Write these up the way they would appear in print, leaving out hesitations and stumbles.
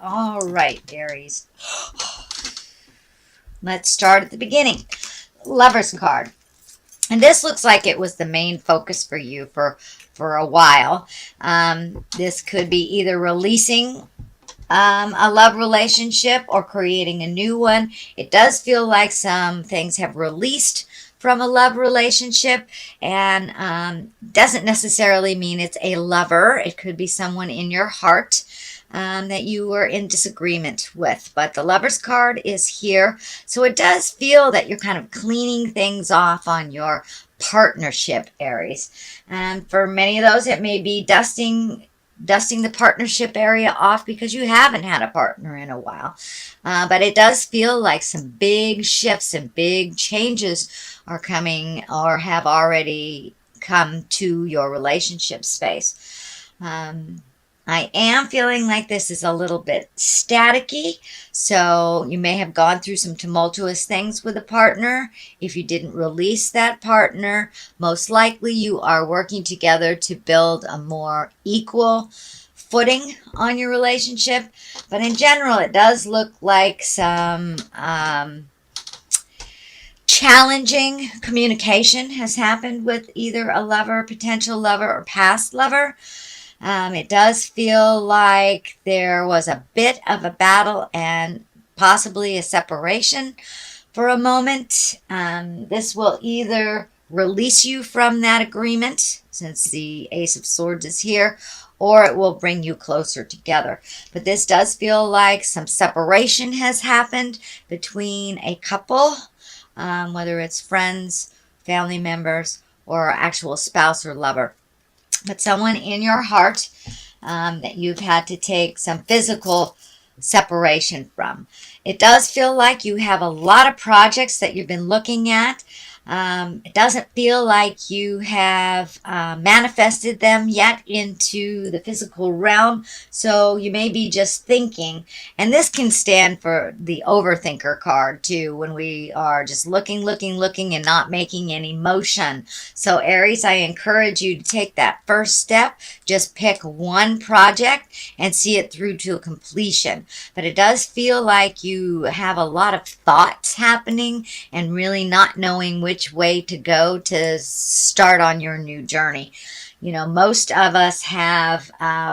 All right, Aries. Let's start at the beginning. Lover's card. And this looks like it was the main focus for you for a while. This could be either releasing a love relationship or creating a new one. It does feel like some things have released from a love relationship, and doesn't necessarily mean it's a lover. It could be someone in your heart that you were in disagreement with. But the Lover's card is here. So it does feel that you're kind of cleaning things off on your partnership, Aries. And for many of those, it may be dusting the partnership area off because you haven't had a partner in a while. But it does feel like some big shifts and big changes are coming or have already come to your relationship space. I am feeling like this is a little bit staticky, so you may have gone through some tumultuous things with a partner. If you didn't release that partner, most likely you are working together to build a more equal footing on your relationship. But in general, it does look like some challenging communication has happened with either a lover, potential lover, or past lover. It does feel like there was a bit of a battle and possibly a separation for a moment. This will either release you from that agreement, since the Ace of Swords is here, or it will bring you closer together. But this does feel like some separation has happened between a couple, whether it's friends, family members, or actual spouse or lover. But someone in your heart that you've had to take some physical separation from. It does feel like you have a lot of projects that you've been looking at. It doesn't feel like you have manifested them yet into the physical realm. So you may be just thinking, and this can stand for the overthinker card too, when we are just looking and not making any motion. So Aries, I encourage you to take that first step. Just pick one project and see it through to completion. But it does feel like you have a lot of thoughts happening and really not knowing which way to go to start on your new journey. You know, most of us have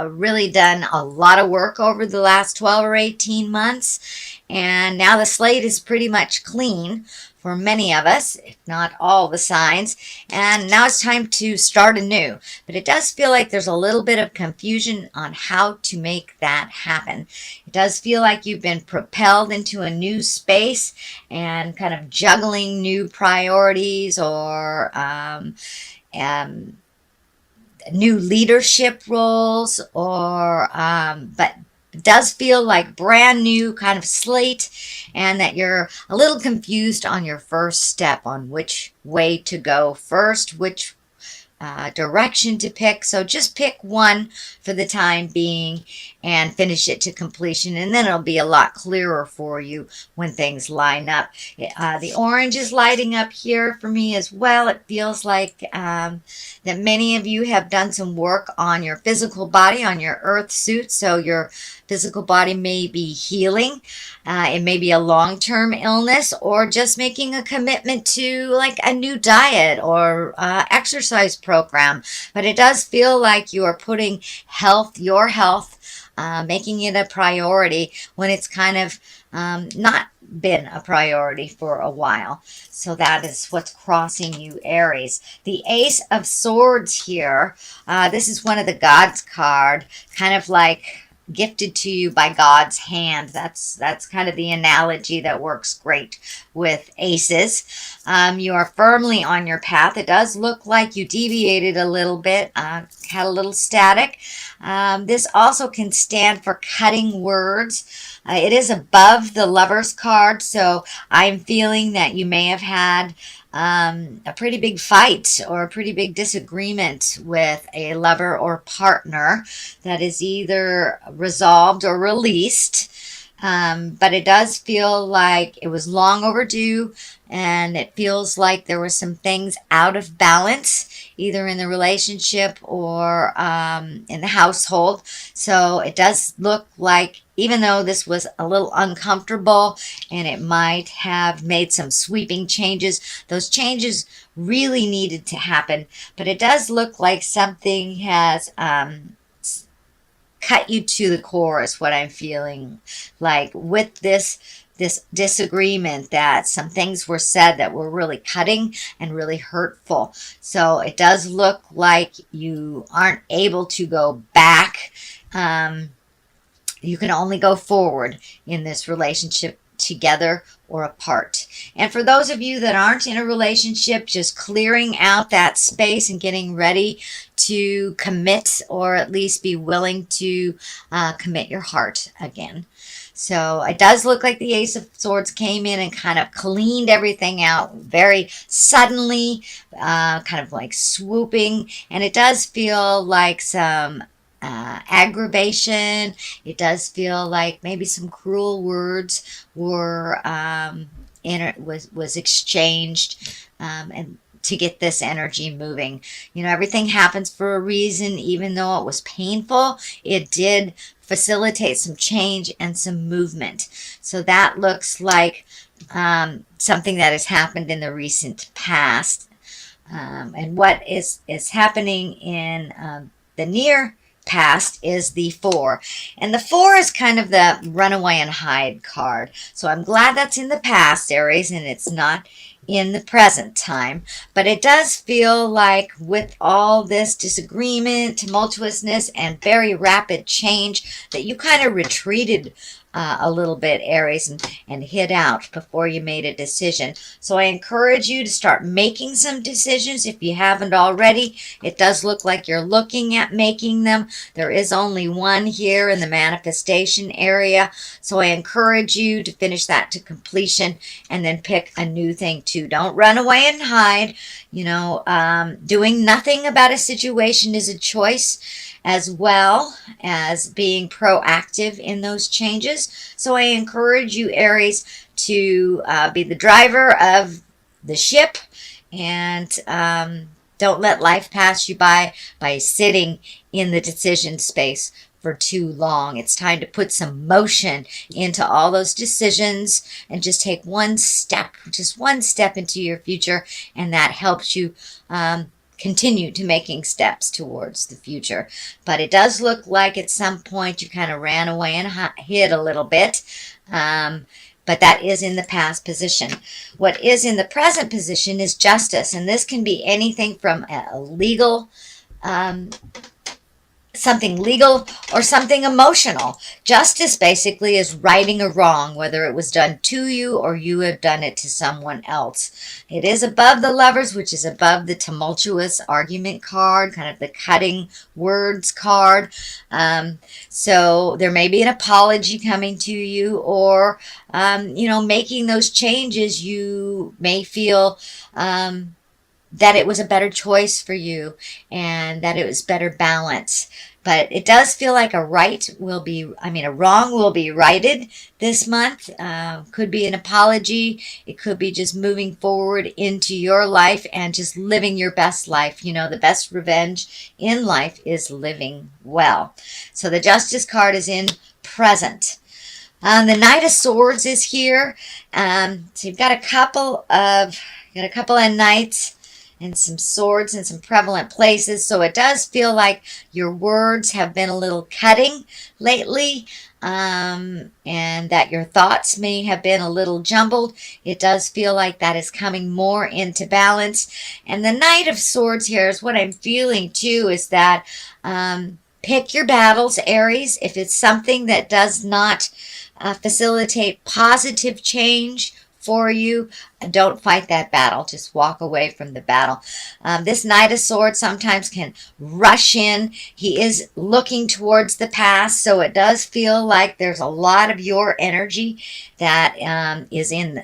really done a lot of work over the last 12 or 18 months, and now the slate is pretty much clean for many of us, if not all the signs, and now it's time to start anew. But it does feel like there's a little bit of confusion on how to make that happen. It does feel like you've been propelled into a new space and kind of juggling new priorities or new leadership roles, or but it does feel like brand new kind of slate, and that you're a little confused on your first step on which way to go first, which direction to pick. So just pick one for the time being and finish it to completion, and then it'll be a lot clearer for you when things line up. The orange is lighting up here for me as well. It feels like that many of you have done some work on your physical body, on your earth suit, so your physical body may be healing. It may be a long-term illness, or just making a commitment to like a new diet or exercise program. But it does feel like you are putting your health, making it a priority when it's kind of not been a priority for a while. So that is what's crossing you, Aries. The Ace of Swords here. This is one of the Gods card, kind of like gifted to you by God's hand. That's kind of the analogy that works great with aces. You are firmly on your path. It does look like you deviated a little bit, had a little static. This also can stand for cutting words. It is above the Lover's card, so I'm feeling that you may have had a pretty big fight or a pretty big disagreement with a lover or partner that is either resolved or released. But it does feel like it was long overdue, and it feels like there were some things out of balance, either in the relationship or in the household. So it does look like even though this was a little uncomfortable and it might have made some sweeping changes, those changes really needed to happen. But it does look like something has cut you to the core is what I'm feeling like with this disagreement, that some things were said that were really cutting and really hurtful. So it does look like you aren't able to go back. You can only go forward in this relationship, together or apart. And for those of you that aren't in a relationship, just clearing out that space and getting ready to commit, or at least be willing to commit your heart again. So it does look like the Ace of Swords came in and kind of cleaned everything out very suddenly, kind of like swooping. And it does feel like some aggravation. It does feel like maybe some cruel words were was exchanged, and to get this energy moving. You know, everything happens for a reason. Even though it was painful, it did facilitate some change and some movement. So that looks like something that has happened in the recent past. And what is happening in the near past is the 4. And the 4 is kind of the runaway and hide card. So I'm glad that's in the past, Aries, and it's not in the present time. But it does feel like with all this disagreement, tumultuousness, and very rapid change, that you kind of retreated a little bit, Aries, and hid out before you made a decision. So I encourage you to start making some decisions if you haven't already. It does look like you're looking at making them. There is only one here in the manifestation area. So I encourage you to finish that to completion and then pick a new thing too. Don't run away and hide. You know, doing nothing about a situation is a choice, as well as being proactive in those changes. So I encourage you, Aries, to be the driver of the ship, and don't let life pass you by sitting in the decision space for too long. It's time to put some motion into all those decisions and just take just one step into your future, and that helps you continue to making steps towards the future. But it does look like at some point you kind of ran away and hid a little bit. But that is in the past position. What is in the present position is justice. And this can be anything from a legal, something legal or something emotional. Justice basically is righting a wrong, whether it was done to you or you have done it to someone else. It is above the Lovers, which is above the tumultuous argument card, kind of the cutting words card. So there may be an apology coming to you, or, you know, making those changes. You may feel that it was a better choice for you and that it was better balance. But it does feel like a wrong will be righted this month. Could be an apology. It could be just moving forward into your life and just living your best life. You know, the best revenge in life is living well. So the Justice card is in present. The Knight of Swords is here. So you've got a couple of knights and some swords in some prevalent places. So it does feel like your words have been a little cutting lately, and that your thoughts may have been a little jumbled. It does feel like that is coming more into balance. And the Knight of Swords here is what I'm feeling too, is that pick your battles, Aries. If it's something that does not facilitate positive change for you, don't fight that battle. Just walk away from the battle. This Knight of Swords sometimes can rush in. He is looking towards the past, so it does feel like there's a lot of your energy that is in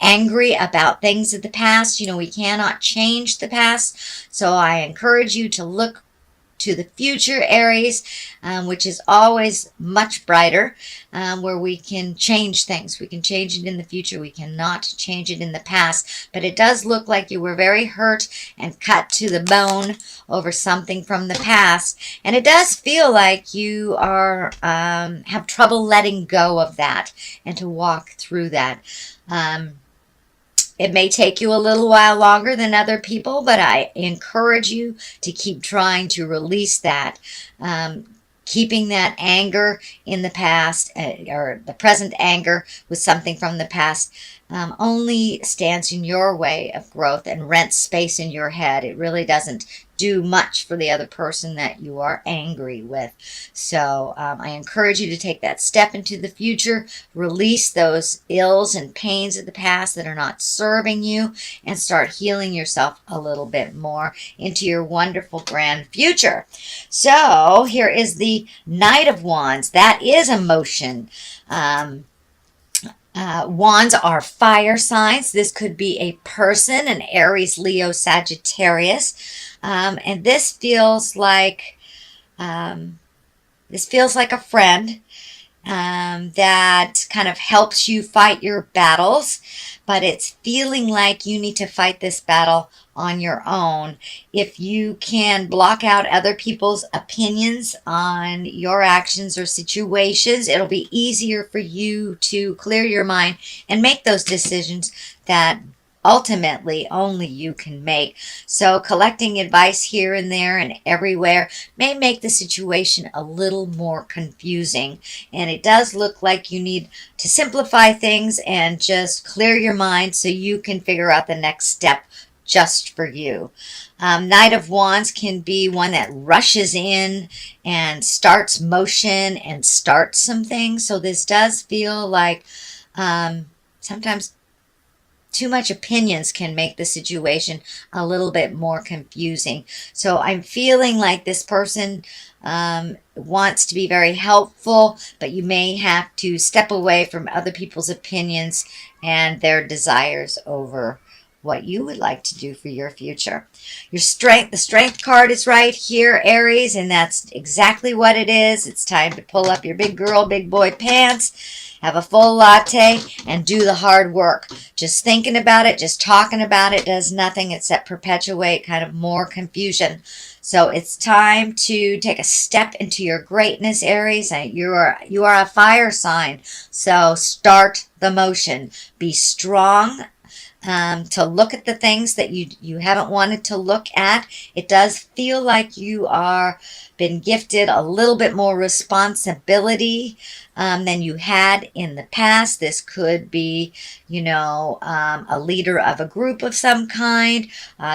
angry about things of the past. You know, we cannot change the past, so I encourage you to look to the future, Aries, which is always much brighter, where we can change things. We can change it in the future. We cannot change it in the past. But it does look like you were very hurt and cut to the bone over something from the past. And it does feel like you are have trouble letting go of that and to walk through that. It may take you a little while longer than other people, but I encourage you to keep trying to release that. Keeping that anger in the past, or the present anger with something from the past, only stands in your way of growth and rents space in your head. It really doesn't do much for the other person that you are angry with. So I encourage you to take that step into the future, release those ills and pains of the past that are not serving you, and start healing yourself a little bit more into your wonderful grand future. So here is the Knight of Wands. That is emotion. Wands are fire signs. This could be a person, an Aries, Leo, Sagittarius. And this feels like a friend that kind of helps you fight your battles, but it's feeling like you need to fight this battle on your own. If you can block out other people's opinions on your actions or situations, it'll be easier for you to clear your mind and make those decisions that ultimately only you can make. So collecting advice here and there and everywhere may make the situation a little more confusing. And it does look like you need to simplify things and just clear your mind so you can figure out the next step just for you. Knight of Wands can be one that rushes in and starts motion and starts some things. So this does feel like sometimes too much opinions can make the situation a little bit more confusing. So I'm feeling like this person wants to be very helpful, but you may have to step away from other people's opinions and their desires over what you would like to do for your future. The strength card is right here, Aries, and that's exactly what it is. It's time to pull up your big girl, big boy pants, have a full latte, and do the hard work. Just thinking about it, just talking about it does nothing except perpetuate kind of more confusion. So it's time to take a step into your greatness, Aries. You are a fire sign. So start the motion. Be strong. To look at the things that you haven't wanted to look at. It does feel like you are been gifted a little bit more responsibility than you had in the past. This could be, a leader of a group of some kind.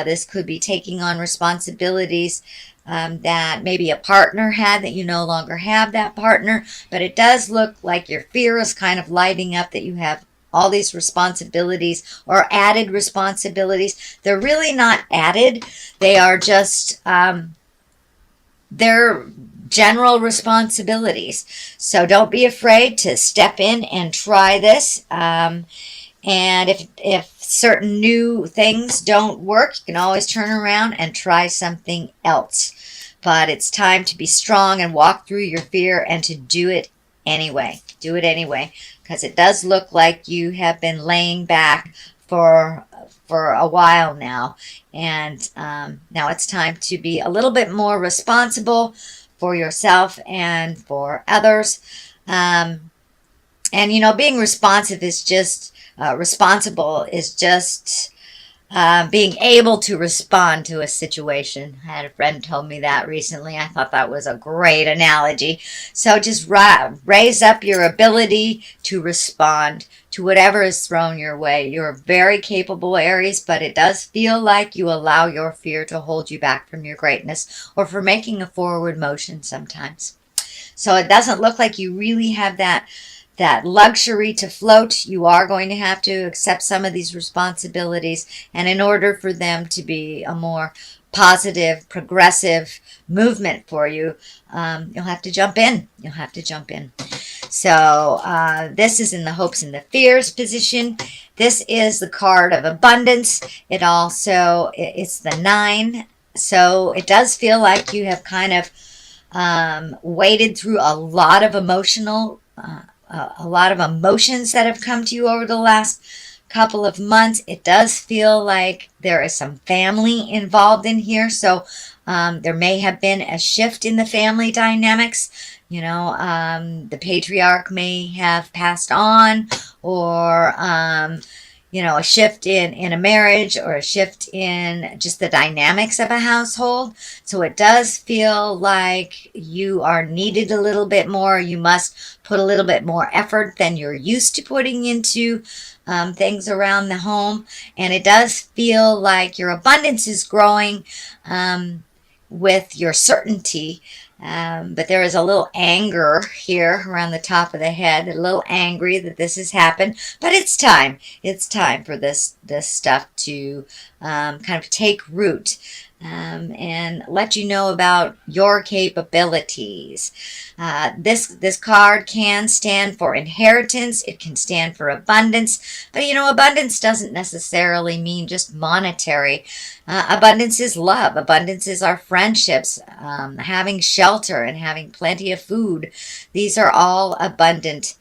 This could be taking on responsibilities that maybe a partner had that you no longer have that partner. But it does look like your fear is kind of lighting up that you have all these responsibilities or added responsibilities. They're really not added. They are just they're general responsibilities. So don't be afraid to step in and try this. And if certain new things don't work, you can always turn around and try something else. But it's time to be strong and walk through your fear and to do it anyway. Do it anyway, because it does look like you have been laying back for a while now. And now it's time to be a little bit more responsible for yourself and for others. And, being responsible is just being able to respond to a situation. I had a friend told me that recently. I thought that was a great analogy. So just raise up your ability to respond to whatever is thrown your way. You're very capable, Aries, but it does feel like you allow your fear to hold you back from your greatness or for making a forward motion sometimes. So it doesn't look like you really have that luxury to float. You are going to have to accept some of these responsibilities. And in order for them to be a more positive, progressive movement for you, you'll have to jump in. You'll have to jump in. So this is in the hopes and the fears position. This is the card of abundance. It's the 9 So it does feel like you have kind of waded through a lot of a lot of emotions that have come to you over the last couple of months. It does feel like there is some family involved in here. So there may have been a shift in the family dynamics. You know, the patriarch may have passed on, or you know, a shift in a marriage, or a shift in just the dynamics of a household. So it does feel like you are needed a little bit more. You must put a little bit more effort than you're used to putting into things around the home. And it does feel like your abundance is growing with your certainty. But there is a little anger here around the top of the head, a little angry that this has happened. But it's time. It's time for this stuff to kind of take root and let you know about your capabilities. This card can stand for inheritance. It can stand for abundance. But you know, abundance doesn't necessarily mean just monetary. Abundance is love. Abundance is our friendships, having shelter and having plenty of food. These are all abundant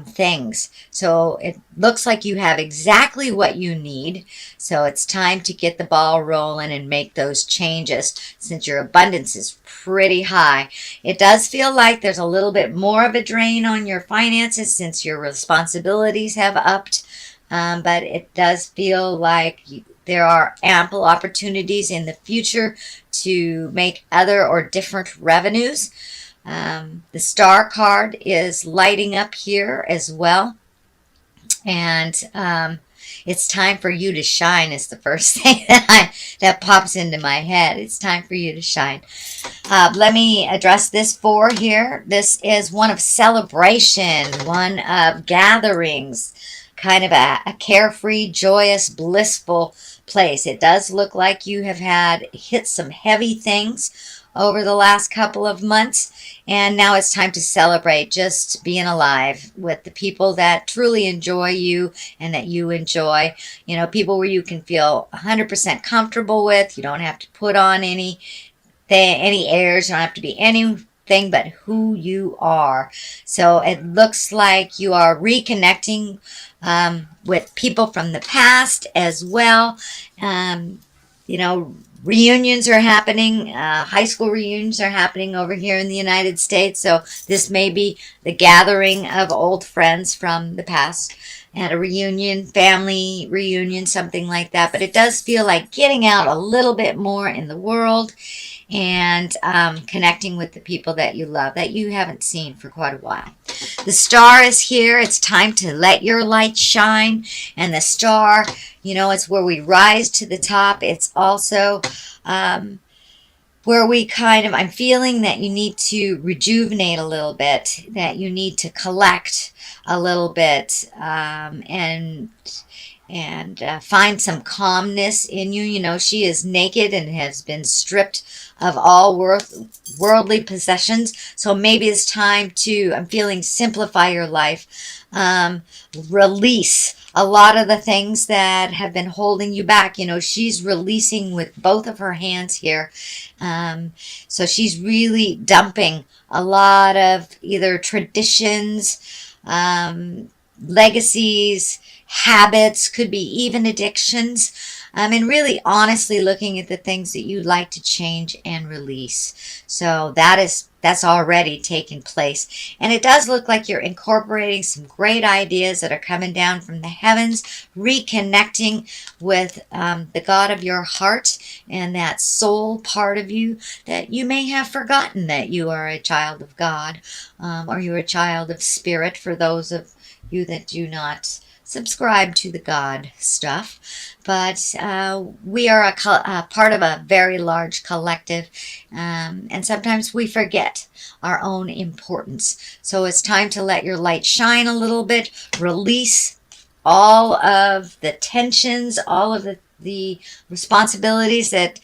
things. So it looks like you have exactly what you need. So it's time to get the ball rolling and make those changes, since your abundance is pretty high. It does feel like there's a little bit more of a drain on your finances since your responsibilities have upped. But it does feel like there are ample opportunities in the future to make other or different revenues. The star card is lighting up here as well. And it's time for you to shine is the first thing that pops into my head. It's time for you to shine. Let me address this four here. This is one of celebration, one of gatherings, kind of a carefree, joyous, blissful place. It does look like you have hit some heavy things over the last couple of months, and now it's time to celebrate just being alive with the people that truly enjoy you and that you enjoy. You know, people where you can feel 100% comfortable with. You don't have to put on any airs. You don't have to be anything but who you are. So it looks like you are reconnecting with people from the past as well. You know, reunions are happening. High school reunions are happening over here in the United States. So this may be the gathering of old friends from the past at a reunion, family reunion, something like that. But it does feel like getting out a little bit more in the world and connecting with the people that you love, that you haven't seen for quite a while. The star is here. It's time to let your light shine. And the star, you know, it's where we rise to the top. It's also where we I'm feeling that you need to rejuvenate a little bit, that you need to collect a little bit, and find some calmness in you. You know, she is naked and has been stripped of all worldly possessions. So maybe it's time to, I'm feeling, simplify your life. Release a lot of the things that have been holding you back. You know, she's releasing with both of her hands here. So she's really dumping a lot of either traditions, legacies, habits, could be even addictions, and really honestly looking at the things that you'd like to change and release. So that's already taken place. And it does look like you're incorporating some great ideas that are coming down from the heavens, reconnecting with the God of your heart and that soul part of you that you may have forgotten that you are a child of God, or you're a child of spirit, for those of you that do not subscribe to the God stuff. But we are a part of a very large collective, and sometimes we forget our own importance. So it's time to let your light shine a little bit, release all of the tensions, all of the responsibilities that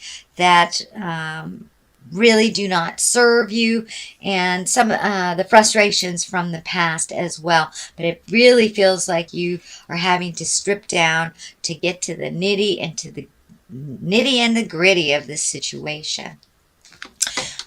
really do not serve you, and some the frustrations from the past as well. But it really feels like you are having to strip down to get to the nitty and to nitty and the gritty of this situation.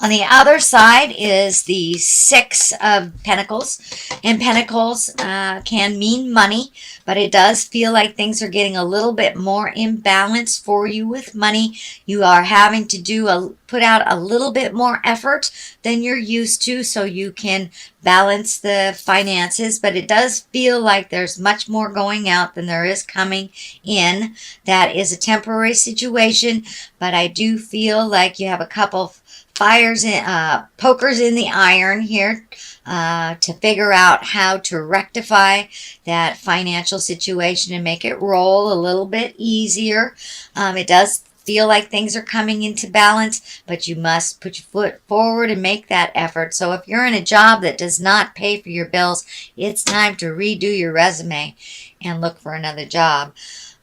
On the other side is the Six of Pentacles. And Pentacles can mean money, but it does feel like things are getting a little bit more imbalanced for you with money. You are having to put out a little bit more effort than you're used to so you can balance the finances, but it does feel like there's much more going out than there is coming in. That is a temporary situation, but I do feel like you have a couple pokers in the iron here to figure out how to rectify that financial situation and make it roll a little bit easier. It does feel like things are coming into balance, but you must put your foot forward and make that effort. So if you're in a job that does not pay for your bills, it's time to redo your resume and look for another job.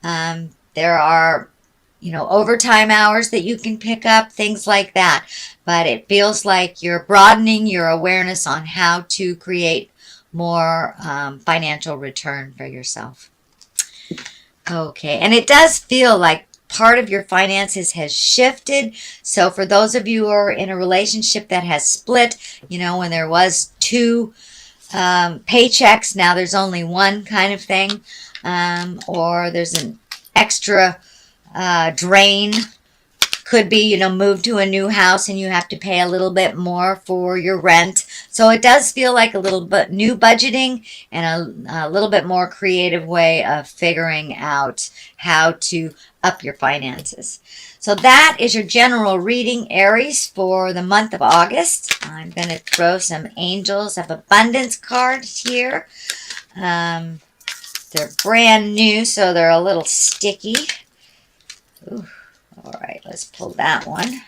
There are overtime hours that you can pick up, things like that. But it feels like you're broadening your awareness on how to create more financial return for yourself. Okay, and it does feel like part of your finances has shifted. So for those of you who are in a relationship that has split, when there was two paychecks, now there's only one kind of thing, or there's an extra drain. Could be, move to a new house and you have to pay a little bit more for your rent. So it does feel like a little bit new budgeting and a little bit more creative way of figuring out how to up your finances. So that is your general reading, Aries, for the month of August. I'm going to throw some Angels of Abundance cards here. They're brand new, so they're a little sticky. Ooh. All right, let's pull that one.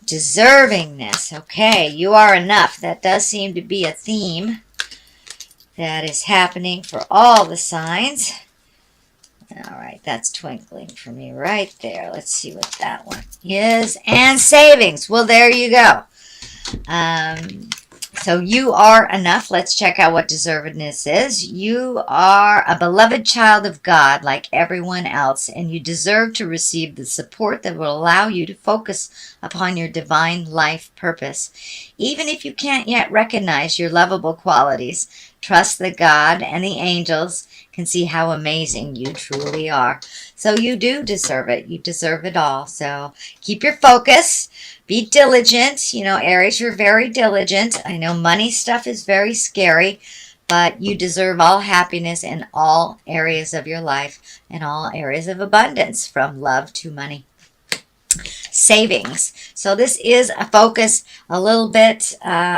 Deservingness. Okay, you are enough. That does seem to be a theme that is happening for all the signs. All right, that's twinkling for me right there. Let's see what that one is. And savings. Well, there you go. So you are enough. Let's check out what deservedness is. You are a beloved child of God like everyone else, and you deserve to receive the support that will allow you to focus upon your divine life purpose. Even if you can't yet recognize your lovable qualities, trust that God and the angels can see how amazing you truly are. So you do deserve it. You deserve it all. So keep your focus. Be diligent. Aries, you're very diligent. I know money stuff is very scary, but you deserve all happiness in all areas of your life and all areas of abundance, from love to money. Savings. So this is a focus a little bit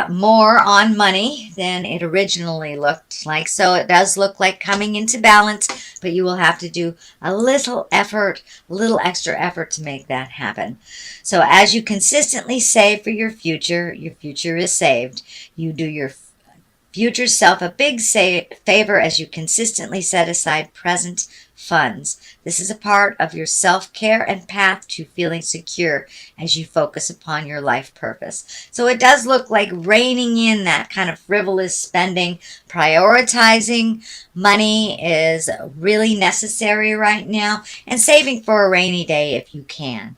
more on money than it originally looked like. So it does look like coming into balance, but you will have to do a little effort, a little extra effort to make that happen. So as you consistently save for your future is saved. You do your future self a big favor as you consistently set aside present funds. This is a part of your self-care and path to feeling secure as you focus upon your life purpose. So it does look like reining in that kind of frivolous spending. Prioritizing money is really necessary right now, and saving for a rainy day if you can.